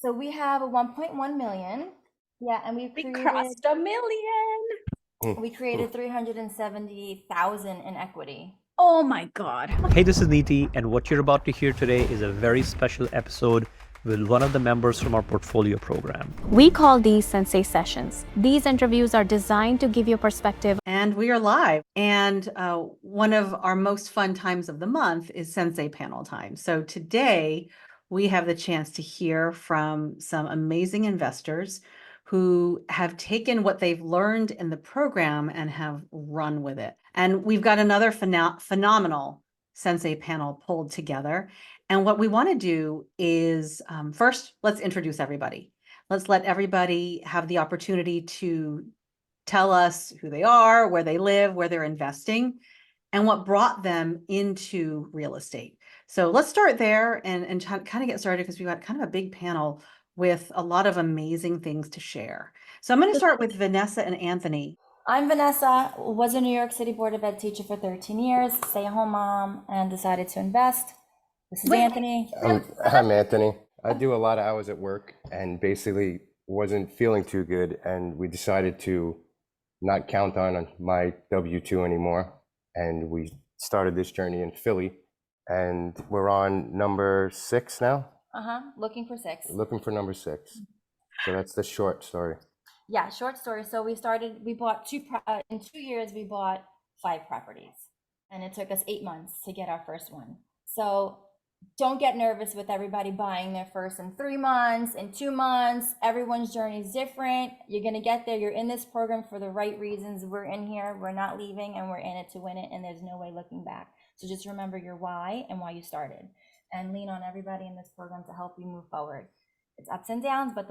So we have a 1.1 million. Yeah, and We crossed a million. we created 370,000 in equity. Oh my God. Hey, this is Neeti, and what you're about to hear today is a very special episode with one of the members from our portfolio program. We call these Sensei Sessions. These interviews are designed to give you a perspective. And we are live. And one of our most fun times of the month is Sensei Panel time. So today we have the chance to hear from some amazing investors who have taken what they've learned in the program and have run with it. And we've got another phenomenal Sensei panel pulled together. And what we want to do is first, let's introduce everybody. Let's let everybody have the opportunity to tell us who they are, where they live, where they're investing, and what brought them into real estate. So let's start there and kind of get started because we've got kind of a big panel with a lot of amazing things to share. So I'm going to start with Vanessa and Anthony. I'm Vanessa, was a New York City Board of Ed teacher for 13 years, stay-at-home mom, and decided to invest. This is Anthony. I'm Anthony. I do a lot of hours at work and basically wasn't feeling too good, and we decided to not count on my W-2 anymore, and we started this journey in Philly, and we're on number 6 now. Looking for 6. Looking for number 6. So that's the short story. Yeah, short story. So we bought in 2 years, we bought 5 properties, and it took us 8 months to get our first one. So don't get nervous with everybody buying their first in 3 months, in 2 months. Everyone's journey is different. You're going to get there. You're in this program for the right reasons. We're in here. We're not leaving, and we're in it to win it, and there's no way looking back. So just remember your why and why you started, and lean on everybody in this program to help you move forward. It's ups and downs, but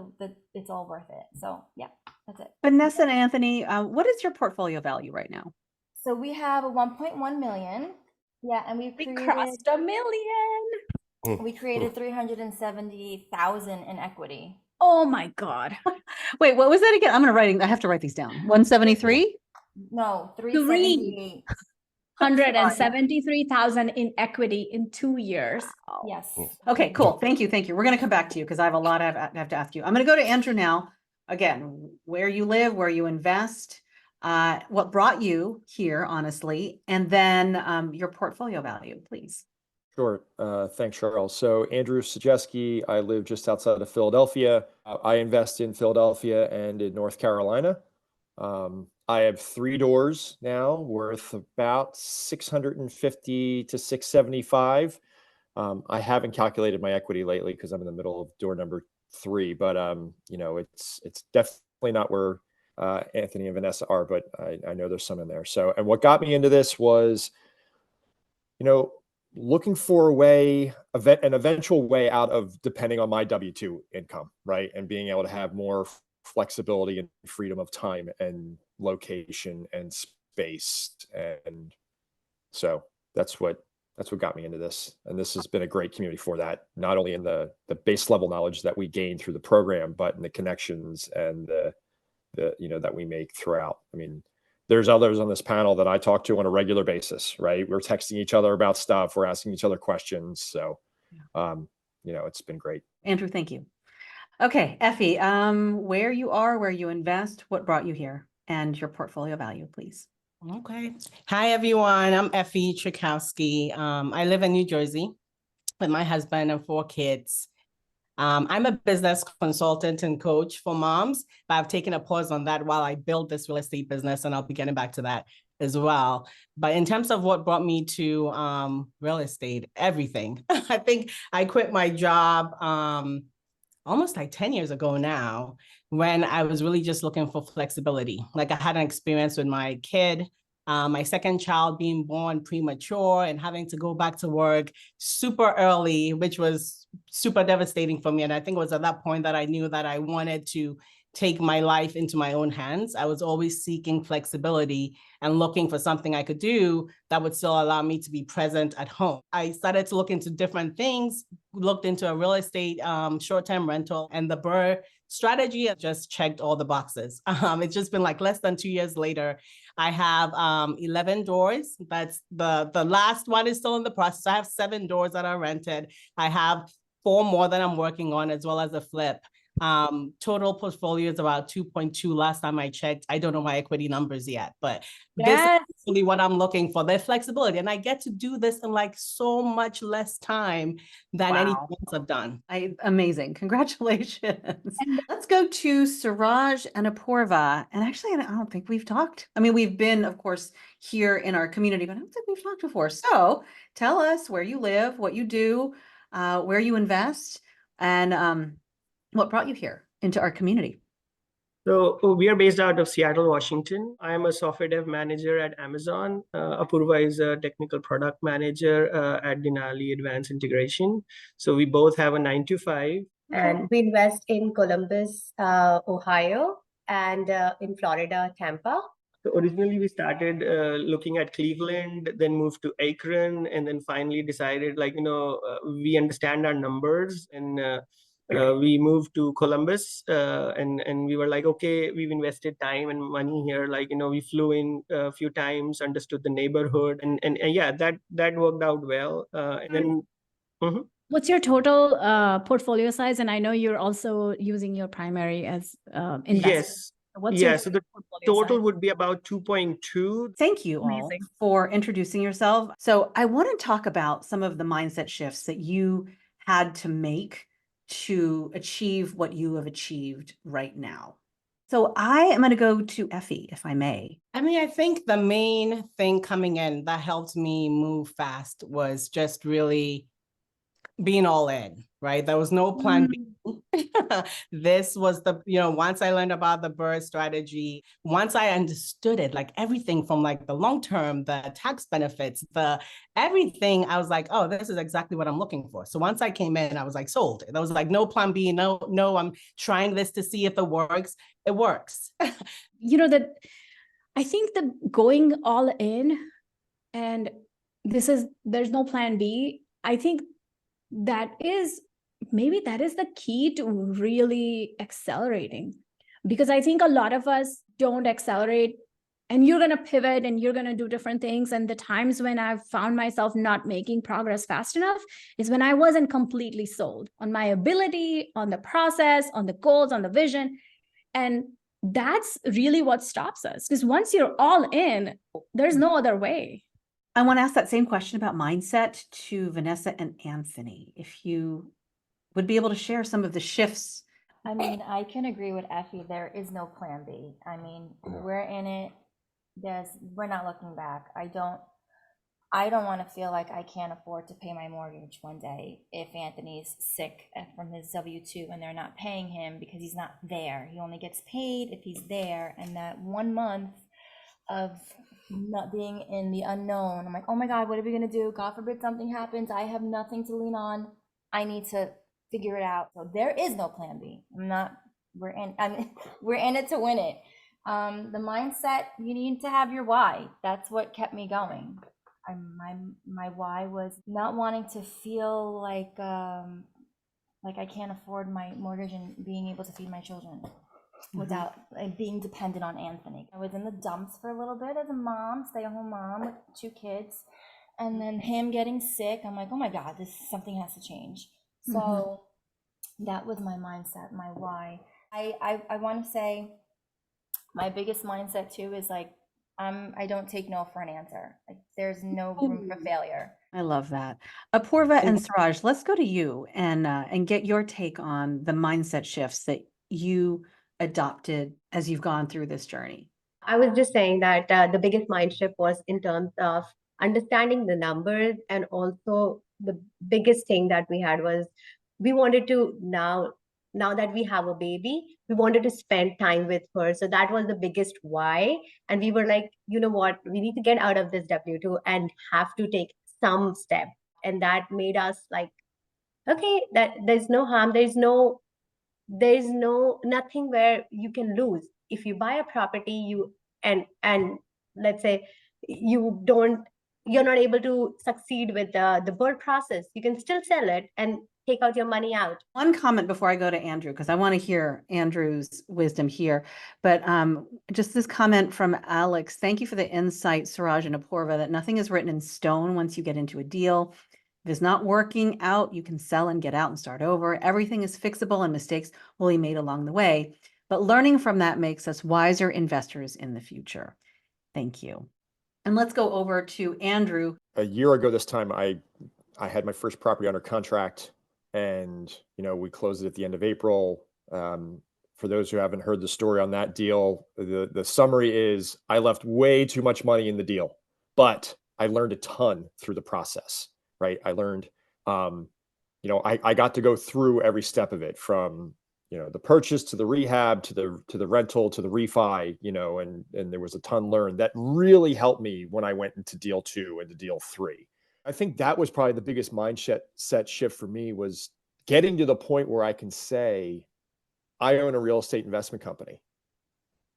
it's all worth it. So yeah, that's it. Vanessa and Anthony, what is your portfolio value right now? So we have a 1.1 million. Yeah, and we crossed a million. We created 370,000 in equity. Oh my God. Wait, what was that again? I have to write these down. 173? No, 378. 173,000 in equity in 2 years. Wow. Yes. Okay, cool. Thank you. We're going to come back to you because I have a lot I have to ask you. I'm going to go to Andrew now. Again, where you live, where you invest, what brought you here, honestly, and then your portfolio value, please. Sure. Thanks, Cheryl. So Andrew Sajeski, I live just outside of Philadelphia. I invest in Philadelphia and in North Carolina. I have 3 doors now worth about 650 to 675. I haven't calculated my equity lately because I'm in the middle of door number 3, but it's definitely not where Anthony and Vanessa are, but I know there's some in there. So, and what got me into this was, looking for an eventual way out of depending on my W-2 income, right? And being able to have more flexibility and freedom of time and location and space. And so that's what got me into this. And this has been a great community for that, not only in the base level knowledge that we gain through the program, but in the connections and the that we make throughout. I mean, there's others on this panel that I talk to on a regular basis, right? We're texting each other about stuff. We're asking each other questions. So, it's been great. Andrew, thank you. Okay, Effie, where you are, where you invest, what brought you here, and your portfolio value, please. Okay. Hi, everyone. I'm Effie Tchaikovsky. I live in New Jersey with my husband and 4 kids. I'm a business consultant and coach for moms, but I've taken a pause on that while I build this real estate business, and I'll be getting back to that as well. But in terms of what brought me to real estate, everything. I think I quit my job almost like 10 years ago now, when I was really just looking for flexibility. Like, I had an experience with my kid, my second child being born premature and having to go back to work super early, which was super devastating for me. And I think it was at that point that I knew that I wanted to take my life into my own hands. I was always seeking flexibility and looking for something I could do that would still allow me to be present at home. I started to look into different things, looked into a real estate short-term rental, and the BRRRR strategy just checked all the boxes. It's just been like less than 2 years later. I have 11 doors. That's the last one is still in the process. I have 7 doors that are rented. I have 4 more that I'm working on, as well as a flip. Total portfolio is about 2.2 last time I checked. I don't know my equity numbers yet, but this Yes. is really what I'm looking for, the flexibility. And I get to do this in like so much less time than Wow. anything else I've done. Amazing. Congratulations. Let's go to Suraj and Apurva. And actually, I don't think we've talked. I mean, we've been, of course, here in our community, but I don't think we've talked before. So tell us where you live, what you do, where you invest, and what brought you here into our community. So we are based out of Seattle, Washington. I am a software dev manager at Amazon. Apurva is a technical product manager at Denali Advanced Integration. So we both have a 9 to 5. And we invest in Columbus, Ohio, and in Florida, Tampa. So originally we started looking at Cleveland, then moved to Akron, and then finally decided we understand our numbers, and we moved to Columbus, and we were like, okay, we've invested time and money here. We flew in a few times, understood the neighborhood, and yeah, that worked out well. And then. Mm-hmm. What's your total portfolio size? And I know you're also using your primary as investment. Yes. What's Yeah, your so the portfolio total size? would be about 2.2. Thank you all Amazing. for introducing yourself. So I want to talk about some of the mindset shifts that you had to make to achieve what you have achieved right now. So I am going to go to Effie, if I may. I mean, I think the main thing coming in that helped me move fast was just really being all in, right? There was no plan B. This was once I learned about the birth strategy, once I understood it, like everything from like the long-term, the tax benefits, the everything, I was like, oh, this is exactly what I'm looking for. So once I came in, I was like sold. There was like no plan B, no, I'm trying this to see if it works. It works. That I think that going all in, and there's no plan B, I think that is the key to really accelerating, because I think a lot of us don't accelerate, and you're going to pivot and you're going to do different things. And the times when I've found myself not making progress fast enough is when I wasn't completely sold on my ability, on the process, on the goals, on the vision. And that's really what stops us, because once you're all in, there's no other way. I want to ask that same question about mindset to Vanessa and Anthony. If you would be able to share some of the shifts. I mean, I can agree with Effie. There is no plan B. I mean, we're in it. We're not looking back. I don't want to feel like I can't afford to pay my mortgage one day if Anthony's sick from his W-2 and they're not paying him because he's not there. He only gets paid if he's there. And that 1 month of not being in the unknown, I'm like, oh my God, what are we going to do? God forbid something happens. I have nothing to lean on. I need to figure it out. So there is no plan B. We're in it to win it. The mindset, you need to have your why. That's what kept me going. My why was not wanting to feel like I can't afford my mortgage and being able to feed my children without being dependent on Anthony. I was in the dumps for a little bit as a mom, stay-at-home mom with 2 kids, and then him getting sick. I'm like, oh my God, something has to change. So that was my mindset, my why. I want to say my biggest mindset too is like, I don't take no for an answer. Like there's no room for failure. I love that. Apurva and Suraj, let's go to you and get your take on the mindset shifts that you adopted as you've gone through this journey. I was just saying that the biggest mind shift was in terms of understanding the numbers, and also the biggest thing that we had was we wanted to now that we have a baby, we wanted to spend time with her. So that was the biggest why. And we were like, you know what, we need to get out of this W-2 and have to take some step. And that made us like, okay, that there's no harm. There's nothing where you can lose. If you buy a property, and let's say you're not able to succeed with the birth process, you can still sell it and take out your money out. One comment before I go to Andrew, because I want to hear Andrew's wisdom here. But just this comment from Alex. Thank you for the insight, Suraj and Apurva, that nothing is written in stone once you get into a deal. If it's not working out, you can sell and get out and start over. Everything is fixable and mistakes will be made along the way. But learning from that makes us wiser investors in the future. Thank you. And let's go over to Andrew. A year ago this time, I had my first property under contract, and we closed it at the end of April. For those who haven't heard the story on that deal, the summary is I left way too much money in the deal, but I learned a ton through the process, right? I learned, I got to go through every step of it, from the purchase to the rehab to the rental to the refi, and there was a ton learned that really helped me when I went into deal 2 and to deal 3. I think that was probably the biggest mindset shift for me, was getting to the point where I can say, I own a real estate investment company,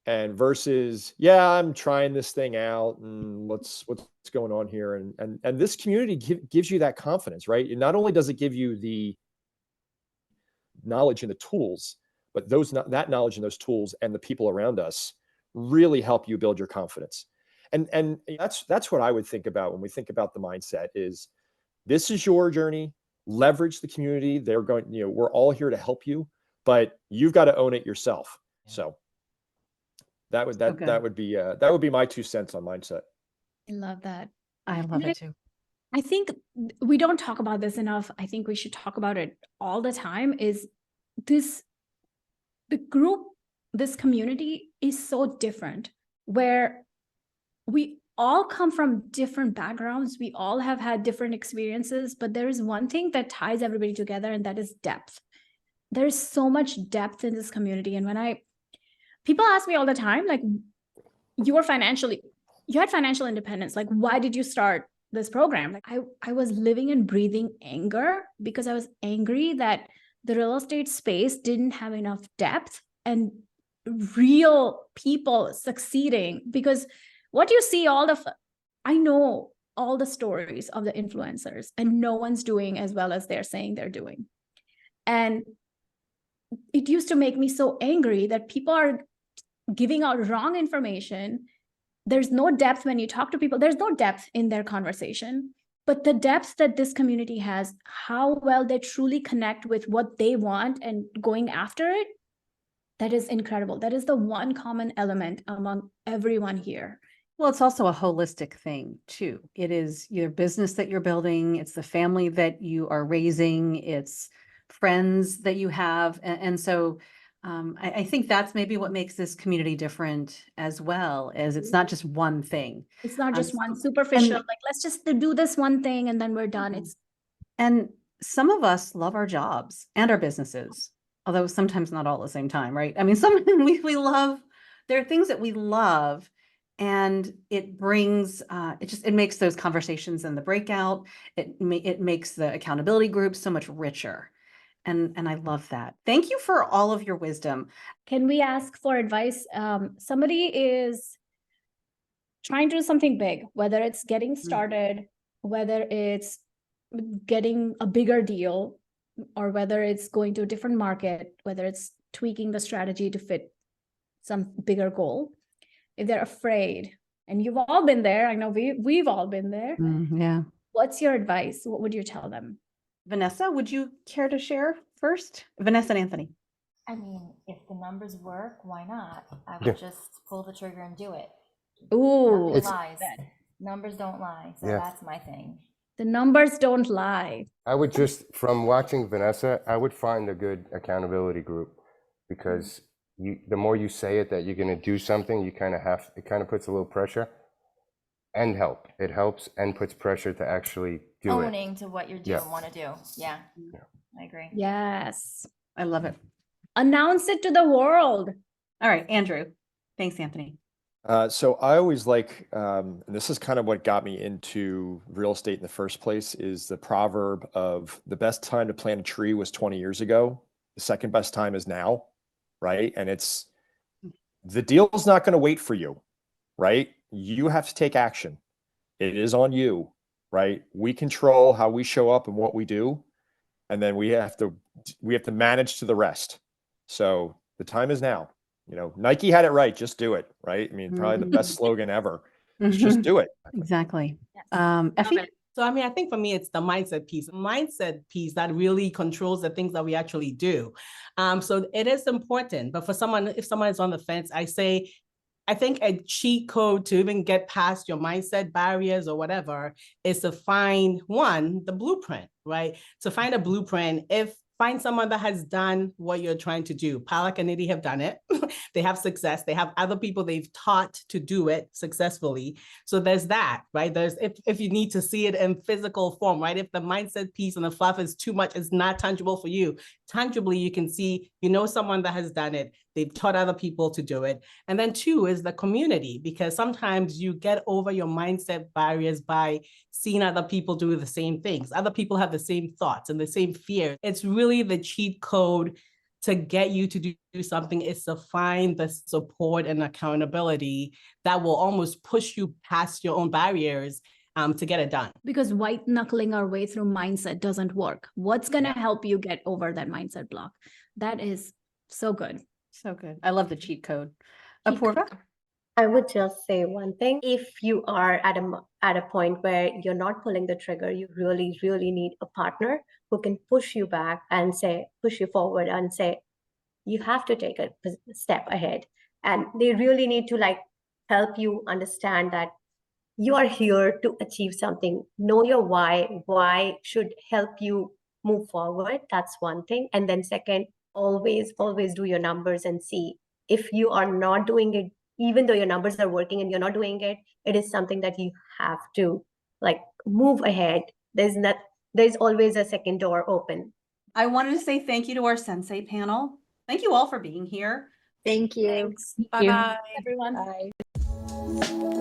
and versus, yeah, I'm trying this thing out and what's going on here. And this community gives you that confidence, right? And not only does it give you the knowledge and the tools, but that knowledge and those tools and the people around us really help you build your confidence. And that's what I would think about when we think about the mindset is, this is your journey. Leverage the community. They're going, we're all here to help you, but you've got to own it yourself. So that would be my 2 cents on mindset. I love that. I love it too. I think we don't talk about this enough. I think we should talk about it all the time. Is this community is so different, where we all come from different backgrounds. We all have had different experiences, but there is one thing that ties everybody together, and that is depth. There's so much depth in this community. And when people ask me all the time, like, you had financial independence. Like, why did you start this program? Like, I was living and breathing anger, because I was angry that the real estate space didn't have enough depth and real people succeeding. Because what you see, I know all the stories of the influencers, and no one's doing as well as they're saying they're doing. And it used to make me so angry that people are giving out wrong information. There's no depth when you talk to people. There's no depth in their conversation. But the depth that this community has, how well they truly connect with what they want and going after it, that is incredible. That is the one common element among everyone here. Well, it's also a holistic thing too. It is your business that you're building. It's the family that you are raising. It's friends that you have. And so I think that's maybe what makes this community different as well, as it's not just one thing. It's not just one superficial, like, let's just do this one thing and then we're done. And some of us love our jobs and our businesses, although sometimes not all at the same time, right? I mean, we love, there are things that we love, and it brings, it makes those conversations and the breakout, it makes the accountability groups so much richer. And I love that. Thank you for all of your wisdom. Can we ask for advice? Somebody is trying to do something big, whether it's getting started, whether it's getting a bigger deal, or whether it's going to a different market, whether it's tweaking the strategy to fit some bigger goal. If they're afraid, and you've all been there, I know we've all been there. Yeah. What's your advice? What would you tell them? Vanessa, would you care to share first? Vanessa and Anthony. I mean, if the numbers work, why not? I would just pull the trigger and do it. Ooh, Nothing lies. Numbers don't lie. So Yeah. that's my thing. The numbers don't lie. I would just, from watching Vanessa, I would find a good accountability group, because the more you say it that you're going to do something, it kind of puts a little pressure and help. It helps and puts pressure to actually do it. Owning to what you're doing, want to do. Yeah, I agree. Yes. I love it. Announce it to the world. All right, Andrew. Thanks, Anthony. So I always like, and this is kind of what got me into real estate in the first place, is the proverb of the best time to plant a tree was 20 years ago. The second best time is now, right? And the deal's not going to wait for you, right? You have to take action. It is on you, right? We control how we show up and what we do, and then we have to manage to the rest. So the time is now. Nike had it right. Just do it, right? I mean, probably the best slogan ever. Just do it. Exactly. Yes. Effie? So, I mean, I think for me, it's the mindset piece that really controls the things that we actually do. So it is important. But for someone, if someone is on the fence, I think a cheat code to even get past your mindset barriers or whatever is to find the blueprint, right? To find a blueprint, find someone that has done what you're trying to do. Palak and Nidhi have done it. They have success. They have other people they've taught to do it successfully. So there's that, right? There's if you need to see it in physical form, right? If the mindset piece and the fluff is too much, it's not tangible for you. Tangibly, you can see, someone that has done it. They've taught other people to do it. And then 2 is the community, because sometimes you get over your mindset barriers by seeing other people do the same things. Other people have the same thoughts and the same fear. It's really the cheat code to get you to do something is to find the support and accountability that will almost push you past your own barriers to get it done. Because white knuckling our way through mindset doesn't work. What's going to help you get over that mindset block? That is so good. So good. I love the cheat code. Cheat code. Apurva? I would just say one thing. If you are at a point where you're not pulling the trigger, you really, really need a partner who can push you back and push you forward and say, you have to take a step ahead. And they really need to help you understand that you are here to achieve something. Know your why should help you move forward. That's one thing. And then second, always do your numbers and see if you are not doing it, even though your numbers are working and you're not doing it, it is something that you have to move ahead. There's always a second door open. I wanted to say thank you to our Sensei panel. Thank you all for being here. Thank you. Thanks. Bye-bye. Everyone. Bye.